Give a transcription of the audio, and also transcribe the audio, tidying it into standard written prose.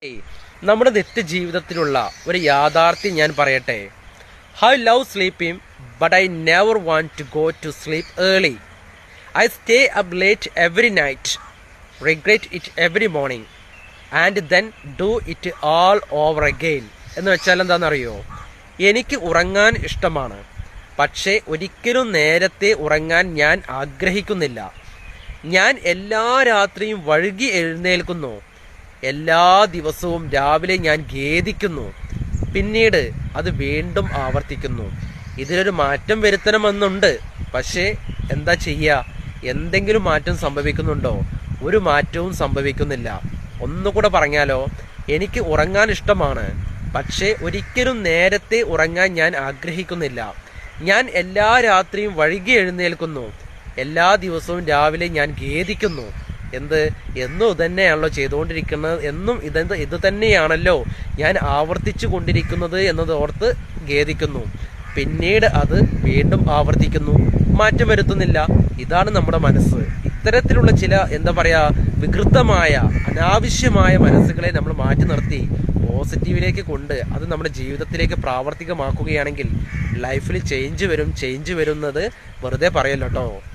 നമ്മുടെ നിത്യജീവിതത്തിലുള്ള ഒരു യാഥാർത്ഥ്യം ഞാൻ പറയട്ടെ. I love sleeping but I never want to go to sleep early. I stay up late every night, regret it every morning and then do it all over again. എന്ന് വെച്ചാൽ എന്താണെന്നറിയോ? എനിക്ക് ഉറങ്ങാൻ ഇഷ്ടമാണ്, പക്ഷേ ഒരിക്കലും നേരത്തെ ഉറങ്ങാൻ ഞാൻ ആഗ്രഹിക്കുന്നില്ല. ഞാൻ എല്ലാ രാത്രിയും വഴുകി എഴുന്നേൽക്കുന്നു. എല്ലാ ദിവസവും രാവിലെ ഞാൻ ഖേദിക്കുന്നു, പിന്നീട് അത് വീണ്ടും ആവർത്തിക്കുന്നു. ഇതിലൊരു മാറ്റം വരുത്തണമെന്നുണ്ട്, പക്ഷേ എന്താ ചെയ്യുക? എന്തെങ്കിലും മാറ്റം സംഭവിക്കുന്നുണ്ടോ? ഒരു മാറ്റവും സംഭവിക്കുന്നില്ല. ഒന്നുകൂടെ പറഞ്ഞാലോ, എനിക്ക് ഉറങ്ങാൻ ഇഷ്ടമാണ്, പക്ഷേ ഒരിക്കലും നേരത്തെ ഉറങ്ങാൻ ഞാൻ ആഗ്രഹിക്കുന്നില്ല. ഞാൻ എല്ലാ രാത്രിയും വഴുകി എഴുന്നേൽക്കുന്നു. എല്ലാ ദിവസവും രാവിലെ ഞാൻ ഖേദിക്കുന്നു. എന്നും ഇതന്നെയാണല്ലോ ചെയ്തുകൊണ്ടിരിക്കുന്നത്, എന്നും ഇത് തന്നെയാണല്ലോ ഞാൻ ആവർത്തിച്ചു കൊണ്ടിരിക്കുന്നത് എന്നത് ഓർത്ത് ഖേദിക്കുന്നു. പിന്നീട് അത് വീണ്ടും ആവർത്തിക്കുന്നു, മാറ്റം വരുത്തുന്നില്ല. ഇതാണ് നമ്മുടെ മനസ്സ്. ഇത്തരത്തിലുള്ള ചില വികൃതമായ അനാവശ്യമായ മനസ്സുകളെ നമ്മൾ മാറ്റി നിർത്തി പോസിറ്റീവിലേക്ക് കൊണ്ട് അത് നമ്മുടെ ജീവിതത്തിലേക്ക് പ്രാവർത്തികമാക്കുകയാണെങ്കിൽ ലൈഫിൽ ചേഞ്ച് വരുന്നത് വെറുതെ പറയല്ലോ കേട്ടോ.